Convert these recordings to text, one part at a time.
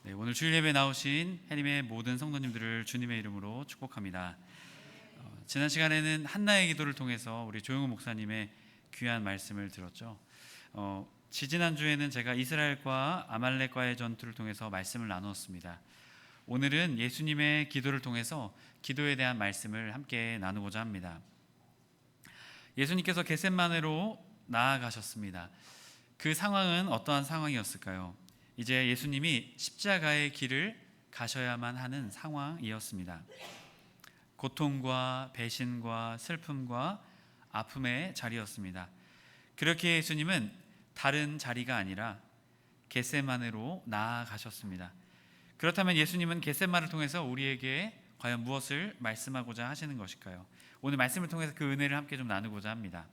네, 오늘 주일 예배에 나오신 해림의 모든 성도님들을 주님의 이름으로 축복합니다. 지난 시간에는 한나의 기도를 통해서 우리 조용호 목사님의 귀한 말씀을 들었죠. 지지난주에는 제가 이스라엘과 아말렉과의 전투를 통해서 말씀을 나누었습니다. 오늘은 예수님의 기도를 통해서 기도에 대한 말씀을 함께 나누고자 합니다. 예수님께서 겟셋마네로 나아가셨습니다. 그 상황은 어떠한 상황이었을까요? 이제 예수님이 십자가의 길을 가셔야만 하는 상황이었습니다. 고통과 배신과 슬픔과 아픔의 자리였습니다. 그렇게 예수님은 다른 자리가 아니라 겟셋마네로 나아가셨습니다. 그렇다면 예수님은 겟셋마네를 통해서 우리에게 과연 무엇을 말씀하고자 하시는 것일까요? 오늘 말씀을 통해서 그 은혜를 함께 좀 나누고자 합니다.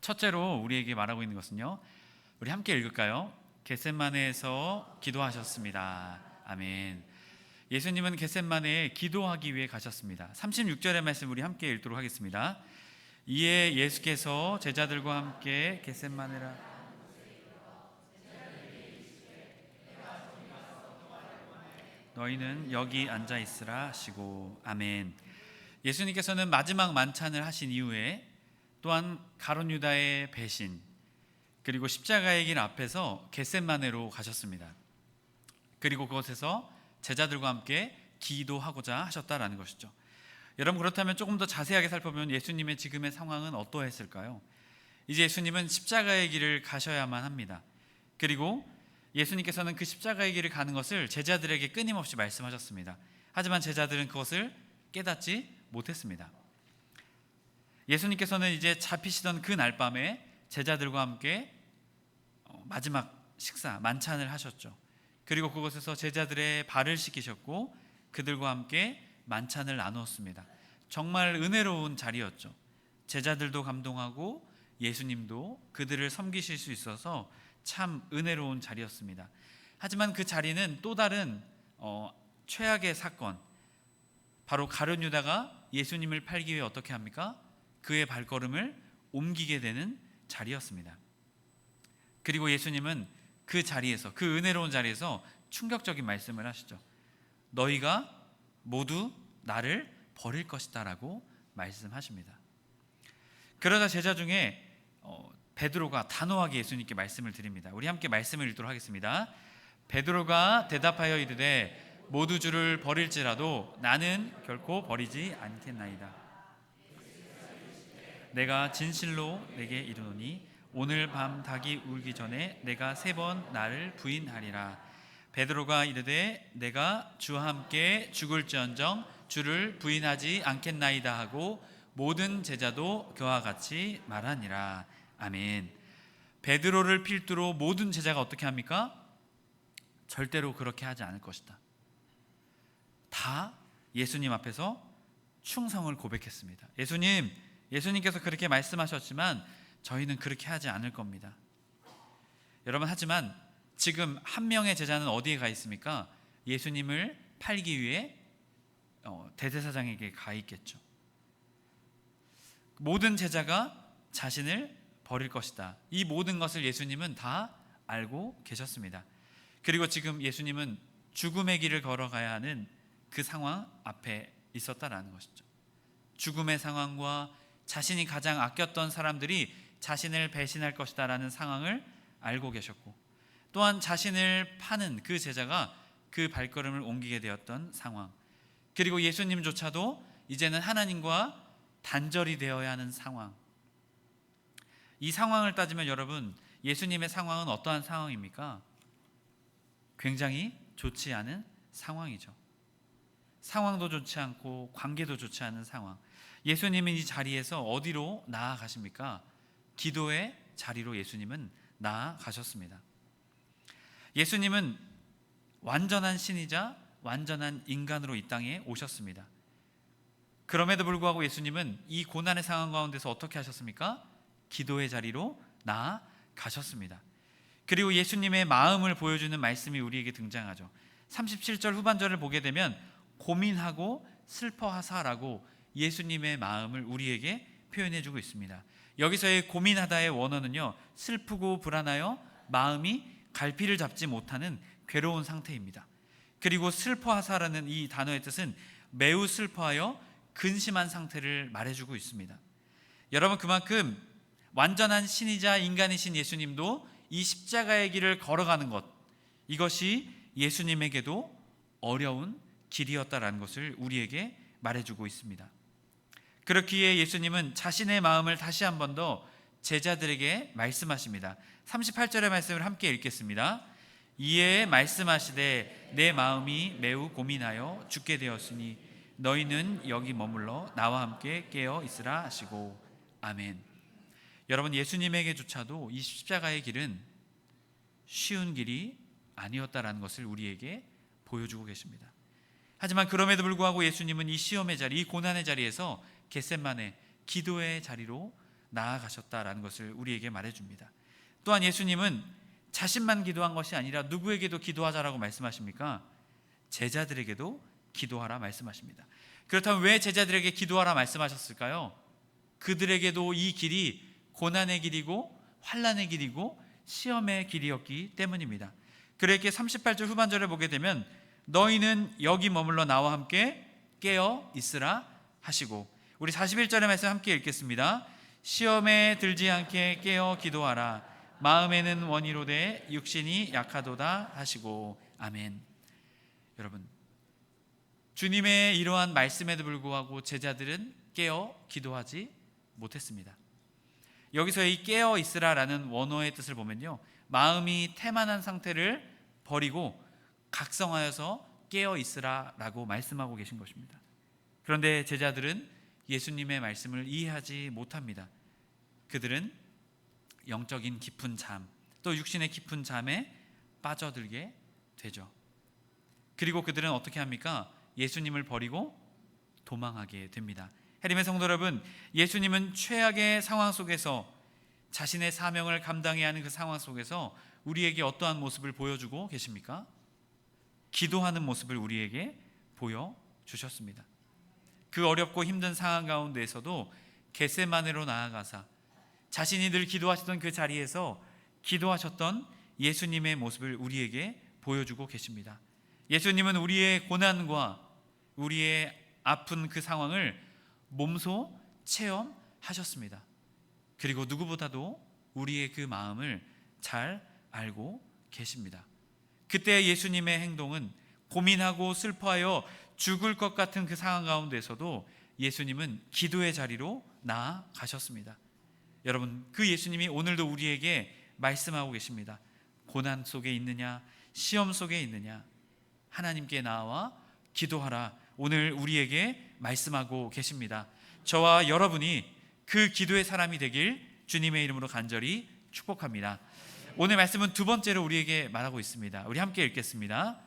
첫째로 우리에게 말하고 있는 것은요, 우리 함께 읽을까요? 겟셋마네에서 기도하셨습니다. 아멘. 예수님은 겟셋마네에 기도하기 위해 가셨습니다. 36절의 말씀 우리 함께 읽도록 하겠습니다. 이에 예수께서 제자들과 함께 겟셋마네라 너희는 여기 앉아 있으라 하시고. 아멘. 예수님께서는 마지막 만찬을 하신 이후에 또한 가룟 유다의 배신 그리고 십자가의 길 앞에서 겟셋마네로 가셨습니다. 그리고 그곳에서 제자들과 함께 기도하고자 하셨다라는 것이죠. 여러분, 그렇다면 조금 더 자세하게 살펴보면 예수님의 지금의 상황은 어떠했을까요? 이제 예수님은 십자가의 길을 가셔야만 합니다. 그리고 예수님께서는 그 십자가의 길을 가는 것을 제자들에게 끊임없이 말씀하셨습니다. 하지만 제자들은 그것을 깨닫지 못했습니다. 예수님께서는 이제 잡히시던 그 날 밤에 제자들과 함께 마지막 식사, 만찬을 하셨죠. 그리고 그곳에서 제자들의 발을 씻기셨고 그들과 함께 만찬을 나누었습니다. 정말 은혜로운 자리였죠. 제자들도 감동하고 예수님도 그들을 섬기실 수 있어서 참 은혜로운 자리였습니다. 하지만 그 자리는 또 다른 최악의 사건, 바로 가룟 유다가 예수님을 팔기 위해 어떻게 합니까? 그의 발걸음을 옮기게 되는 자리였습니다. 그리고 예수님은 그 자리에서, 그 은혜로운 자리에서 충격적인 말씀을 하시죠. 너희가 모두 나를 버릴 것이다 라고 말씀하십니다. 그러자 제자 중에 베드로가 단호하게 예수님께 말씀을 드립니다. 우리 함께 말씀을 읽도록 하겠습니다. 베드로가 대답하여 이르되 모두 주를 버릴지라도 나는 결코 버리지 않겠나이다. 내가 진실로 내게 이르노니 오늘 밤 닭이 울기 전에 내가 3번 나를 부인하리라. 베드로가 이르되 내가 주와 함께 죽을지언정 주를 부인하지 않겠나이다 하고 모든 제자도 그와 같이 말하니라. 아멘. 베드로를 필두로 모든 제자가 어떻게 합니까? 절대로 그렇게 하지 않을 것이다. 다 예수님 앞에서 충성을 고백했습니다. 예수님께서 그렇게 말씀하셨지만 저희는 그렇게 하지 않을 겁니다. 여러분, 하지만 지금 한 명의 제자는 어디에 가 있습니까? 예수님을 팔기 위해 대제사장에게 가 있겠죠. 모든 제자가 자신을 버릴 것이다. 이 모든 것을 예수님은 다 알고 계셨습니다. 그리고 지금 예수님은 죽음의 길을 걸어가야 하는 그 상황 앞에 있었다라는 것이죠. 죽음의 상황과 자신이 가장 아꼈던 사람들이 자신을 배신할 것이다 라는 상황을 알고 계셨고, 또한 자신을 파는 그 제자가 그 발걸음을 옮기게 되었던 상황, 그리고 예수님조차도 이제는 하나님과 단절이 되어야 하는 상황. 이 상황을 따지면 여러분, 예수님의 상황은 어떠한 상황입니까? 굉장히 좋지 않은 상황이죠. 상황도 좋지 않고 관계도 좋지 않은 상황. 예수님은 이 자리에서 어디로 나아가십니까? 기도의 자리로 예수님은 나아가셨습니다. 예수님은 완전한 신이자 완전한 인간으로 이 땅에 오셨습니다. 그럼에도 불구하고 예수님은 이 고난의 상황 가운데서 어떻게 하셨습니까? 기도의 자리로 나아가셨습니다. 그리고 예수님의 마음을 보여주는 말씀이 우리에게 등장하죠. 37절 후반절을 보게 되면 고민하고 슬퍼하사라고 예수님의 마음을 우리에게 표현해주고 있습니다. 여기서의 고민하다의 원어는요, 슬프고 불안하여 마음이 갈피를 잡지 못하는 괴로운 상태입니다. 그리고 슬퍼하사라는 이 단어의 뜻은 매우 슬퍼하여 근심한 상태를 말해주고 있습니다. 여러분, 그만큼 완전한 신이자 인간이신 예수님도 이 십자가의 길을 걸어가는 것, 이것이 예수님에게도 어려운 길이었다라는 것을 우리에게 말해주고 있습니다. 그렇기에 예수님은 자신의 마음을 다시 한 번 더 제자들에게 말씀하십니다. 38절의 말씀을 함께 읽겠습니다. 이에 말씀하시되 내 마음이 매우 고민하여 죽게 되었으니 너희는 여기 머물러 나와 함께 깨어 있으라 하시고 아멘. 여러분, 예수님에게조차도 이 십자가의 길은 쉬운 길이 아니었다라는 것을 우리에게 보여주고 계십니다. 하지만 그럼에도 불구하고 예수님은 이 시험의 자리, 이 고난의 자리에서 겟세마네 기도의 자리로 나아가셨다라는 것을 우리에게 말해줍니다. 또한 예수님은 자신만 기도한 것이 아니라 누구에게도 기도하자라고 말씀하십니까? 제자들에게도 기도하라 말씀하십니다. 그렇다면 왜 제자들에게 기도하라 말씀하셨을까요? 그들에게도 이 길이 고난의 길이고 환난의 길이고 시험의 길이었기 때문입니다. 그렇게 38절 후반절을 보게 되면 너희는 여기 머물러 나와 함께 깨어 있으라 하시고, 우리 41절의 말씀 함께 읽겠습니다. 시험에 들지 않게 깨어 기도하라. 마음에는 원이로되 육신이 약하도다 하시고 아멘. 여러분, 주님의 이러한 말씀에도 불구하고 제자들은 깨어 기도하지 못했습니다. 여기서 이 깨어 있으라라는 원어의 뜻을 보면요, 마음이 태만한 상태를 버리고 각성하여서 깨어 있으라라고 말씀하고 계신 것입니다. 그런데 제자들은 예수님의 말씀을 이해하지 못합니다. 그들은 영적인 깊은 잠, 또 육신의 깊은 잠에 빠져들게 되죠. 그리고 그들은 어떻게 합니까? 예수님을 버리고 도망하게 됩니다. 해림의 성도 여러분, 예수님은 최악의 상황 속에서 자신의 사명을 감당해야 하는 그 상황 속에서 우리에게 어떠한 모습을 보여주고 계십니까? 기도하는 모습을 우리에게 보여주셨습니다. 그 어렵고 힘든 상황 가운데에서도 겟세마네로 나아가사 자신이 늘 기도하시던 그 자리에서 기도하셨던 예수님의 모습을 우리에게 보여주고 계십니다. 예수님은 우리의 고난과 우리의 아픈 그 상황을 몸소 체험하셨습니다. 그리고 누구보다도 우리의 그 마음을 잘 알고 계십니다. 그때 예수님의 행동은 고민하고 슬퍼하여 죽을 것 같은 그 상황 가운데서도 예수님은 기도의 자리로 나아가셨습니다. 여러분, 그 예수님이 오늘도 우리에게 말씀하고 계십니다. 고난 속에 있느냐, 시험 속에 있느냐, 하나님께 나와 기도하라. 오늘 우리에게 말씀하고 계십니다. 저와 여러분이 그 기도의 사람이 되길 주님의 이름으로 간절히 축복합니다. 오늘 말씀은 두 번째로 우리에게 말하고 있습니다. 우리 함께 읽겠습니다.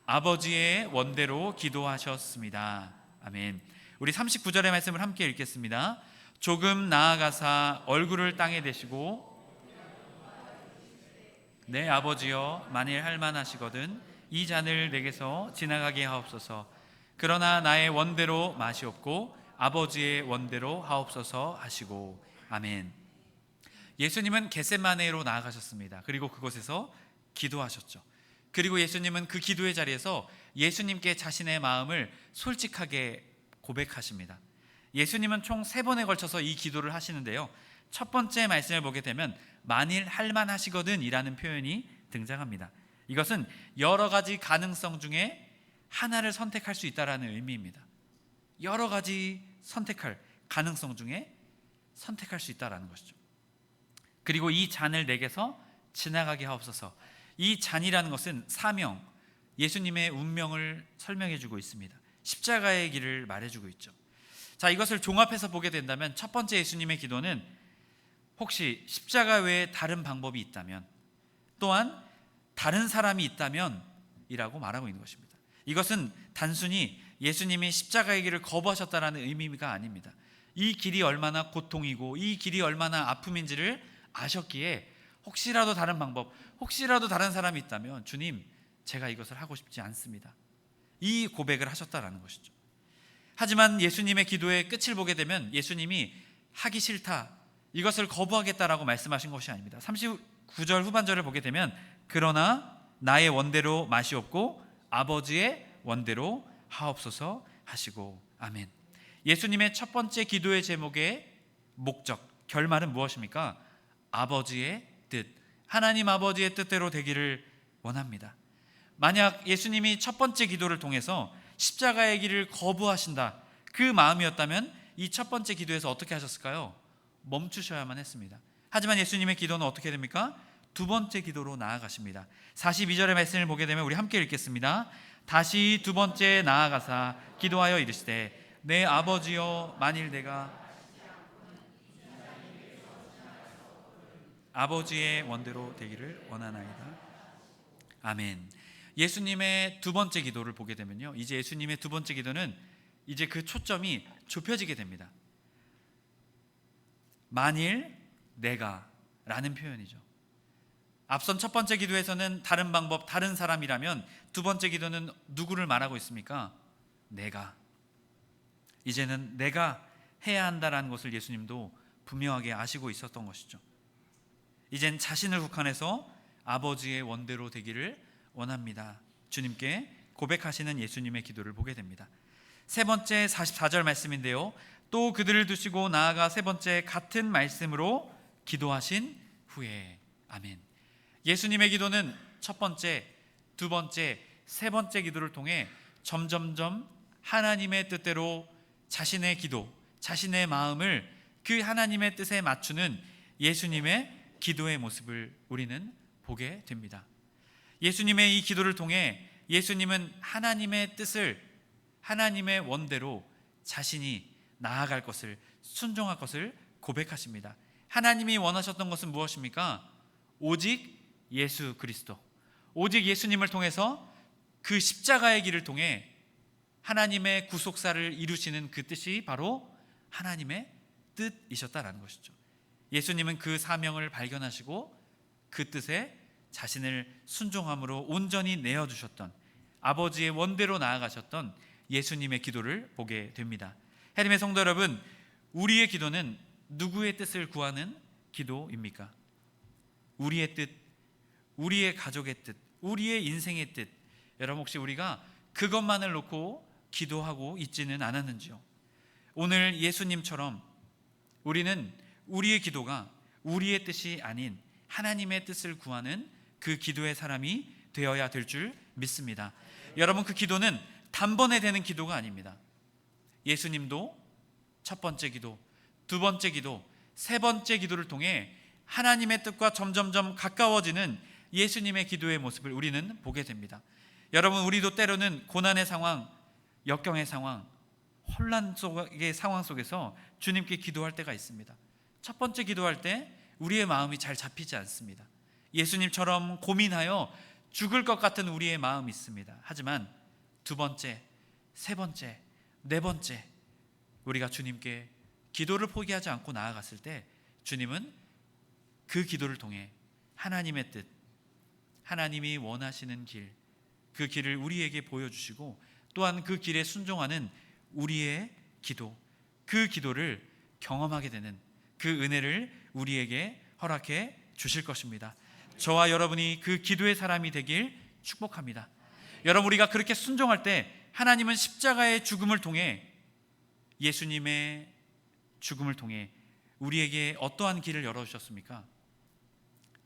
아버지의 원대로 기도하셨습니다. 아멘. 우리 39절의 말씀을 함께 읽겠습니다. 조금 나아가사 얼굴을 땅에 대시고 내 아버지여, 만일 할만하시거든 이 잔을 내게서 지나가게 하옵소서. 그러나 나의 원대로 마시옵고 아버지의 원대로 하옵소서 하시고 아멘. 예수님은 겟세마네로 나아가셨습니다. 그리고 그곳에서 기도하셨죠. 그리고 예수님은 그 기도의 자리에서 예수님께 자신의 마음을 솔직하게 고백하십니다. 예수님은 총 3번에 걸쳐서 이 기도를 하시는데요, 첫 번째 말씀을 보게 되면 만일 할만하시거든 이라는 표현이 등장합니다. 이것은 여러 가지 가능성 중에 하나를 선택할 수 있다는 의미입니다. 여러 가지 선택할 가능성 중에 선택할 수 있다는 것이죠. 그리고 이 잔을 내게서 지나가게 하옵소서. 이 잔이라는 것은 사명, 예수님의 운명을 설명해 주고 있습니다. 십자가의 길을 말해주고 있죠. 자, 이것을 종합해서 보게 된다면 첫 번째 예수님의 기도는 혹시 십자가 외에 다른 방법이 있다면, 또한 다른 사람이 있다면 이라고 말하고 있는 것입니다. 이것은 단순히 예수님이 십자가의 길을 거부하셨다는 의미가 아닙니다. 이 길이 얼마나 고통이고 이 길이 얼마나 아픔인지를 아셨기에 혹시라도 다른 방법, 혹시라도 다른 사람이 있다면 주님, 제가 이것을 하고 싶지 않습니다, 이 고백을 하셨다는 것이죠. 하지만 예수님의 기도의 끝을 보게 되면 예수님이 하기 싫다, 이것을 거부하겠다라고 말씀하신 것이 아닙니다. 39절 후반절을 보게 되면 그러나 나의 원대로 마시옵고 아버지의 원대로 하옵소서 하시고. 아멘. 예수님의 첫 번째 기도의 제목의 목적, 결말은 무엇입니까? 아버지의 뜻, 하나님 아버지의 뜻대로 되기를 원합니다. 만약 예수님이 첫 번째 기도를 통해서 십자가의 길을 거부하신다, 그 마음이었다면 이 첫 번째 기도에서 어떻게 하셨을까요? 멈추셔야만 했습니다. 하지만 예수님의 기도는 어떻게 됩니까? 두 번째 기도로 나아가십니다. 42절의 말씀을 보게 되면 우리 함께 읽겠습니다. 다시 두 번째 나아가사 기도하여 이르시되 내 아버지여, 만일 내가 아버지의 원대로 되기를 원하나이다. 아멘. 예수님의 두 번째 기도를 보게 되면요, 이제 예수님의 두 번째 기도는 이제 그 초점이 좁혀지게 됩니다. 만일 내가 라는 표현이죠. 앞선 첫 번째 기도에서는 다른 방법, 다른 사람이라면 두 번째 기도는 누구를 말하고 있습니까? 내가. 이제는 내가 해야 한다라는 것을 예수님도 분명하게 아시고 있었던 것이죠. 이젠 자신을 국한해서 아버지의 원대로 되기를 원합니다. 주님께 고백하시는 예수님의 기도를 보게 됩니다. 세 번째 44절 말씀인데요, 또 그들을 두시고 나아가 세 번째 같은 말씀으로 기도하신 후에. 아멘. 예수님의 기도는 첫 번째, 두 번째, 세 번째 기도를 통해 점점점 하나님의 뜻대로 자신의 기도, 자신의 마음을 그 하나님의 뜻에 맞추는 예수님의 기도의 모습을 우리는 보게 됩니다. 예수님의 이 기도를 통해 예수님은 하나님의 뜻을, 하나님의 원대로 자신이 나아갈 것을, 순종할 것을 고백하십니다. 하나님이 원하셨던 것은 무엇입니까? 오직 예수 그리스도, 오직 예수님을 통해서 그 십자가의 길을 통해 하나님의 구속사를 이루시는 그 뜻이 바로 하나님의 뜻이셨다라는 것이죠. 예수님은 그 사명을 발견하시고 그 뜻에 자신을 순종함으로 온전히 내어주셨던, 아버지의 원대로 나아가셨던 예수님의 기도를 보게 됩니다. 하나님의 성도 여러분, 우리의 기도는 누구의 뜻을 구하는 기도입니까? 우리의 뜻, 우리의 가족의 뜻, 우리의 인생의 뜻. 여러분, 혹시 우리가 그것만을 놓고 기도하고 있지는 않았는지요? 오늘 예수님처럼 우리는 우리의 기도가 우리의 뜻이 아닌 하나님의 뜻을 구하는 그 기도의 사람이 되어야 될 줄 믿습니다. 여러분, 그 기도는 단번에 되는 기도가 아닙니다. 예수님도 첫 번째 기도, 두 번째 기도, 세 번째 기도를 통해 하나님의 뜻과 점점점 가까워지는 예수님의 기도의 모습을 우리는 보게 됩니다. 여러분, 우리도 때로는 고난의 상황, 역경의 상황, 혼란 속의 상황 속에서 주님께 기도할 때가 있습니다. 첫 번째 기도할 때 우리의 마음이 잘 잡히지 않습니다. 예수님처럼 고민하여 죽을 것 같은 우리의 마음이 있습니다. 하지만 두 번째, 세 번째, 네 번째, 우리가 주님께 기도를 포기하지 않고 나아갔을 때 주님은 그 기도를 통해 하나님의 뜻, 하나님이 원하시는 길, 그 길을 우리에게 보여주시고 또한 그 길에 순종하는 우리의 기도, 그 기도를 경험하게 되는 그 은혜를 우리에게 허락해 주실 것입니다. 저와 여러분이 그 기도의 사람이 되길 축복합니다. 여러분, 우리가 그렇게 순종할 때 하나님은 십자가의 죽음을 통해, 예수님의 죽음을 통해 우리에게 어떠한 길을 열어주셨습니까?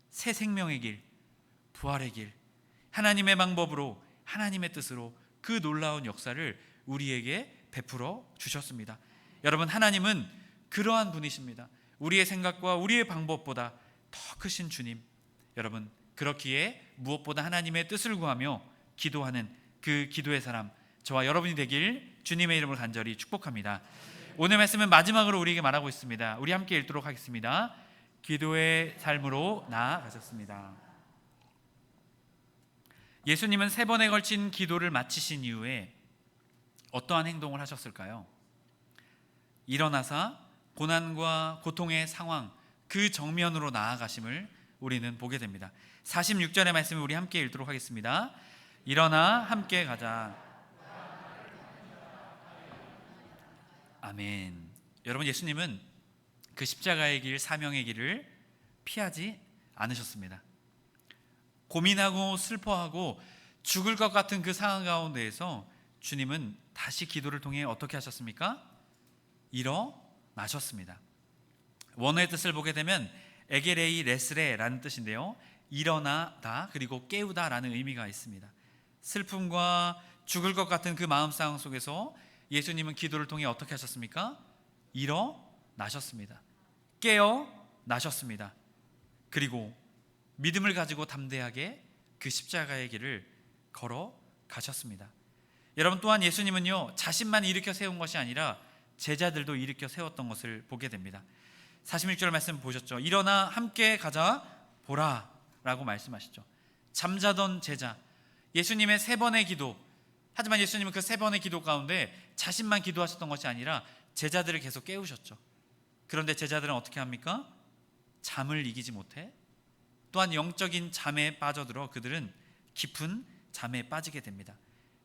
새 생명의 길, 부활의 길, 하나님의 방법으로, 하나님의 뜻으로 그 놀라운 역사를 우리에게 베풀어 주셨습니다. 여러분, 하나님은 그러한 분이십니다. 우리의 생각과 우리의 방법보다 더 크신 주님. 여러분, 그렇기에 무엇보다 하나님의 뜻을 구하며 기도하는 그 기도의 사람, 저와 여러분이 되길 주님의 이름으로 간절히 축복합니다. 오늘 말씀은 마지막으로 우리에게 말하고 있습니다. 우리 함께 읽도록 하겠습니다. 기도의 삶으로 나아가셨습니다. 예수님은 세 번에 걸친 기도를 마치신 이후에 어떠한 행동을 하셨을까요? 일어나사 고난과 고통의 상황, 그 정면으로 나아가심을 우리는 보게 됩니다. 46절의 말씀을 우리 함께 읽도록 하겠습니다. 일어나 함께 가자. 아멘. 여러분, 예수님은 그 십자가의 길, 사명의 길을 피하지 않으셨습니다. 고민하고 슬퍼하고 죽을 것 같은 그 상황 가운데에서 주님은 다시 기도를 통해 어떻게 하셨습니까? 일어나셨습니다. 원어의 뜻을 보게 되면 에게레이 레스레라는 뜻인데요, 일어나다 그리고 깨우다 라는 의미가 있습니다. 슬픔과 죽을 것 같은 그 마음 상황 속에서 예수님은 기도를 통해 어떻게 하셨습니까? 일어나셨습니다. 깨어나셨습니다. 그리고 믿음을 가지고 담대하게 그 십자가의 길을 걸어가셨습니다. 여러분, 또한 예수님은요, 자신만 일으켜 세운 것이 아니라 제자들도 일으켜 세웠던 것을 보게 됩니다. 46절 말씀 보셨죠? 일어나 함께 가자 보라 라고 말씀하시죠. 잠자던 제자, 예수님의 3번의 기도. 하지만 예수님은 그 3번의 기도 가운데 자신만 기도하셨던 것이 아니라 제자들을 계속 깨우셨죠. 그런데 제자들은 어떻게 합니까? 잠을 이기지 못해 또한 영적인 잠에 빠져들어 그들은 깊은 잠에 빠지게 됩니다.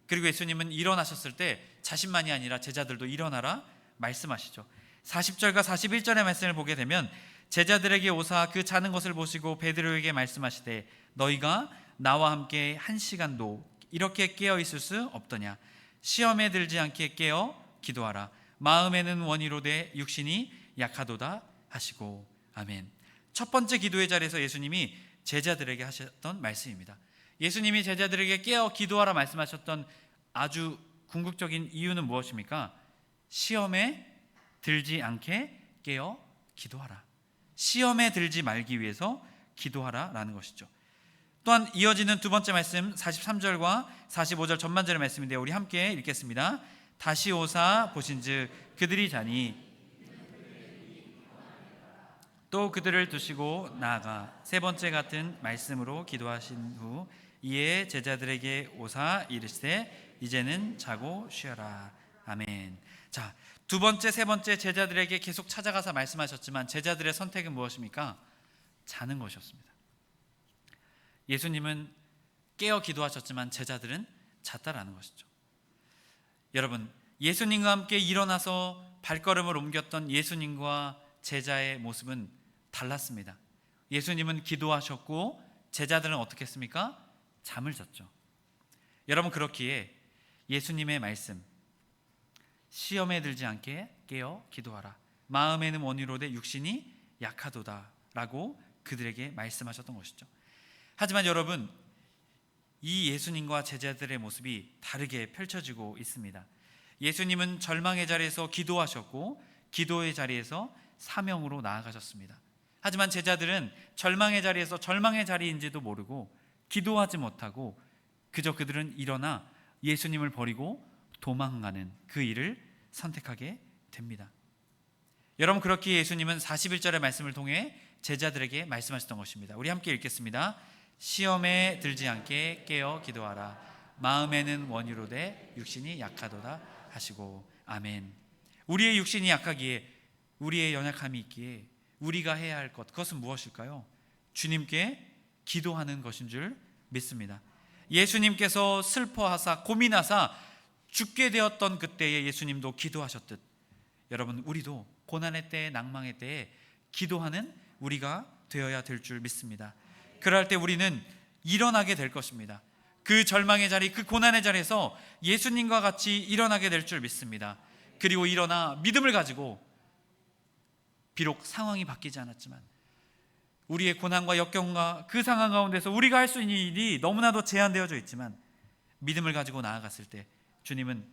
그리고 예수님은 일어나셨을 때 자신만이 아니라 제자들도 일어나라 말씀하시죠. 40절과 41절의 말씀을 보게 되면 제자들에게 오사 그 자는 것을 보시고 베드로에게 말씀하시되 너희가 나와 함께 1시간도 이렇게 깨어 있을 수 없더냐. 시험에 들지 않게 깨어 기도하라. 마음에는 원이로되 육신이 약하도다 하시고. 아멘. 첫 번째 기도의 자리에서 예수님이 제자들에게 하셨던 말씀입니다. 예수님이 제자들에게 깨어 기도하라 말씀하셨던 아주 궁극적인 이유는 무엇입니까? 시험에 들지 않게 깨어 기도하라. 시험에 들지 말기 위해서 기도하라 라는 것이죠. 또한 이어지는 두 번째 말씀 43절과 45절 전반절의 말씀인데요, 우리 함께 읽겠습니다. 다시 오사 보신즉 그들이 자니 또 그들을 두시고 나아가 세 번째 같은 말씀으로 기도하신 후 이에 제자들에게 오사 이르시되 이제는 자고 쉬어라. 아멘. 자, 두 번째, 세 번째 제자들에게 계속 찾아가서 말씀하셨지만 제자들의 선택은 무엇입니까? 자는 것이었습니다. 예수님은 깨어 기도하셨지만 제자들은 잤다라는 것이죠. 여러분, 예수님과 함께 일어나서 발걸음을 옮겼던 예수님과 제자의 모습은 달랐습니다. 예수님은 기도하셨고 제자들은 어떻게 했습니까? 잠을 잤죠. 여러분, 그렇기에 예수님의 말씀, 시험에 들지 않게 깨어 기도하라. 마음에는 원이로되 육신이 약하도다 라고 그들에게 말씀하셨던 것이죠. 하지만 여러분, 이 예수님과 제자들의 모습이 다르게 펼쳐지고 있습니다. 예수님은 절망의 자리에서 기도하셨고 기도의 자리에서 사명으로 나아가셨습니다. 하지만 제자들은 절망의 자리에서 절망의 자리인지도 모르고 기도하지 못하고 그저 그들은 일어나 예수님을 버리고 도망가는 그 일을 선택하게 됩니다. 여러분, 그렇기에 예수님은 41절의 말씀을 통해 제자들에게 말씀하셨던 것입니다. 우리 함께 읽겠습니다. 시험에 들지 않게 깨어 기도하라. 마음에는 원이로되 육신이 약하도다 하시고. 아멘. 우리의 육신이 약하기에, 우리의 연약함이 있기에 우리가 해야 할 것, 그것은 무엇일까요? 주님께 기도하는 것인 줄 믿습니다. 예수님께서 슬퍼하사 고민하사 죽게 되었던 그때에 예수님도 기도하셨듯 여러분, 우리도 고난의 때에, 낭망의 때에 기도하는 우리가 되어야 될 줄 믿습니다. 그럴 때 우리는 일어나게 될 것입니다. 그 절망의 자리, 그 고난의 자리에서 예수님과 같이 일어나게 될 줄 믿습니다. 그리고 일어나 믿음을 가지고 비록 상황이 바뀌지 않았지만 우리의 고난과 역경과 그 상황 가운데서 우리가 할 수 있는 일이 너무나도 제한되어져 있지만 믿음을 가지고 나아갔을 때 주님은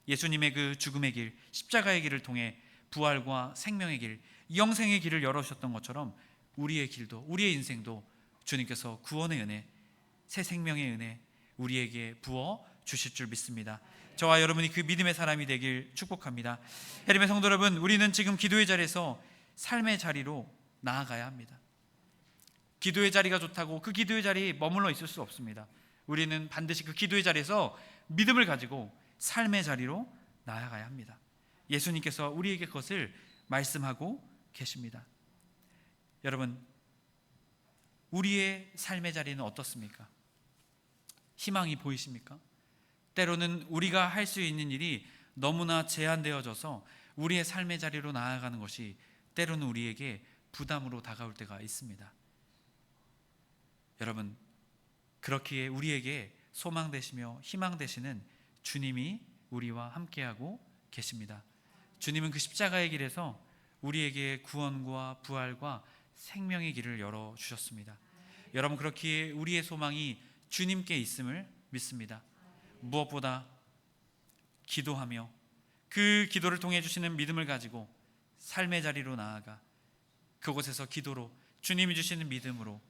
예수님의 그 죽음의 길, 십자가의 길을 통해 부활과 생명의 길, 영생의 길을 열어주셨던 것처럼 우리의 길도, 우리의 인생도 주님께서 구원의 은혜, 새 생명의 은혜 우리에게 부어 주실 줄 믿습니다. 저와 여러분이 그 믿음의 사람이 되길 축복합니다. 해림의 성도 여러분, 우리는 지금 기도의 자리에서 삶의 자리로 나아가야 합니다. 기도의 자리가 좋다고 그 기도의 자리에 머물러 있을 수 없습니다. 우리는 반드시 그 기도의 자리에서 믿음을 가지고 삶의 자리로 나아가야 합니다. 예수님께서 우리에게 그것을 말씀하고 계십니다. 여러분, 우리의 삶의 자리는 어떻습니까? 희망이 보이십니까? 때로는 우리가 할 수 있는 일이 너무나 제한되어져서 우리의 삶의 자리로 나아가는 것이 때로는 우리에게 부담으로 다가올 때가 있습니다. 여러분, 그렇기에 우리에게 소망 되시며 희망 되시는 주님이 우리와 함께하고 계십니다. 주님은 그 십자가의 길에서 우리에게 구원과 부활과 생명의 길을 열어주셨습니다. 여러분, 그렇기에 우리의 소망이 주님께 있음을 믿습니다. 무엇보다 기도하며 그 기도를 통해 주시는 믿음을 가지고 삶의 자리로 나아가 그곳에서 기도로 주님이 주시는 믿음으로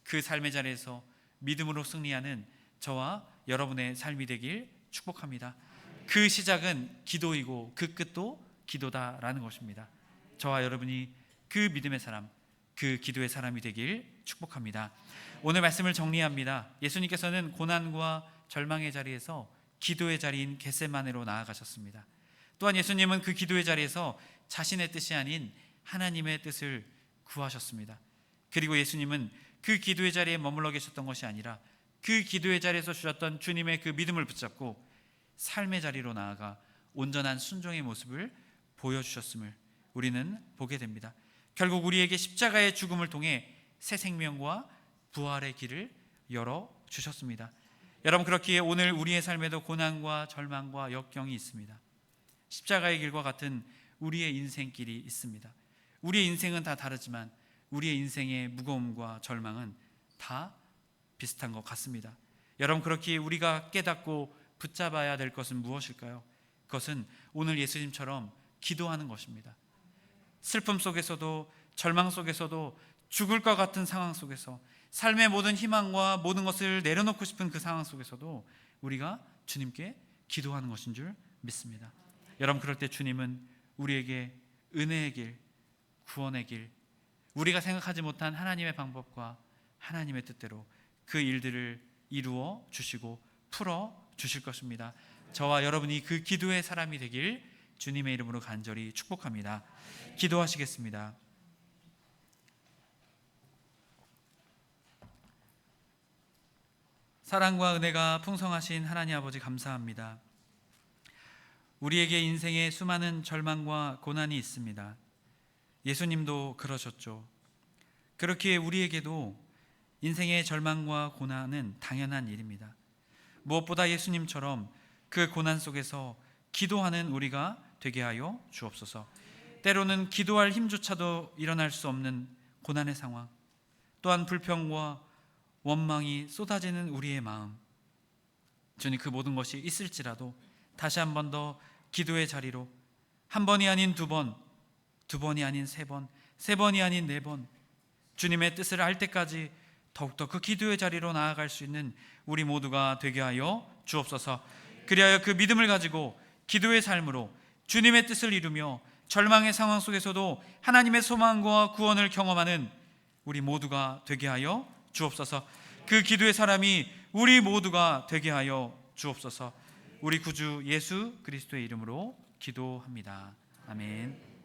그 삶의 자리에서 믿음으로 승리하는 저와 여러분의 삶이 되길 축복합니다. 그 시작은 기도이고 그 끝도 기도다라는 것입니다. 저와 여러분이 그 믿음의 사람, 그 기도의 사람이 되길 축복합니다. 오늘 말씀을 정리합니다. 예수님께서는 고난과 절망의 자리에서 기도의 자리인 겟세마네로 나아가셨습니다. 또한 예수님은 그 기도의 자리에서 자신의 뜻이 아닌 하나님의 뜻을 구하셨습니다. 그리고 예수님은 그 기도의 자리에 머물러 계셨던 것이 아니라 그 기도의 자리에서 주셨던 주님의 그 믿음을 붙잡고 삶의 자리로 나아가 온전한 순종의 모습을 보여주셨음을 우리는 보게 됩니다. 결국 우리에게 십자가의 죽음을 통해 새 생명과 부활의 길을 열어주셨습니다. 여러분, 그렇기에 오늘 우리의 삶에도 고난과 절망과 역경이 있습니다. 십자가의 길과 같은 우리의 인생길이 있습니다. 우리의 인생은 다 다르지만 우리의 인생의 무거움과 절망은 다 비슷한 것 같습니다. 여러분, 그렇기에 우리가 깨닫고 붙잡아야 될 것은 무엇일까요? 그것은 오늘 예수님처럼 기도하는 것입니다. 슬픔 속에서도 절망 속에서도 죽을 것 같은 상황 속에서 삶의 모든 희망과 모든 것을 내려놓고 싶은 그 상황 속에서도 우리가 주님께 기도하는 것인 줄 믿습니다. 여러분, 그럴 때 주님은 우리에게 은혜의 길, 구원의 길, 우리가 생각하지 못한 하나님의 방법과 하나님의 뜻대로 그 일들을 이루어 주시고 풀어 주실 것입니다. 저와 여러분이 그 기도의 사람이 되길 주님의 이름으로 간절히 축복합니다. 기도하시겠습니다. 사랑과 은혜가 풍성하신 하나님 아버지, 감사합니다. 우리에게 인생에 수많은 절망과 고난이 있습니다. 예수님도 그러셨죠. 그렇기에 우리에게도 인생의 절망과 고난은 당연한 일입니다. 무엇보다 예수님처럼 그 고난 속에서 기도하는 우리가 되게 하여 주옵소서. 때로는 기도할 힘조차도 일어날 수 없는 고난의 상황, 또한 불평과 원망이 쏟아지는 우리의 마음, 주님, 그 모든 것이 있을지라도 다시 한 번 더 기도의 자리로 한 번이 아닌 두 번, 두 번이 아닌 세 번, 세 번이 아닌 네 번 주님의 뜻을 알 때까지 더욱더 그 기도의 자리로 나아갈 수 있는 우리 모두가 되게 하여 주옵소서. 그리하여 그 믿음을 가지고 기도의 삶으로 주님의 뜻을 이루며 절망의 상황 속에서도 하나님의 소망과 구원을 경험하는 우리 모두가 되게 하여 주옵소서. 그 기도의 사람이 우리 모두가 되게 하여 주옵소서. 우리 구주 예수 그리스도의 이름으로 기도합니다. 아멘.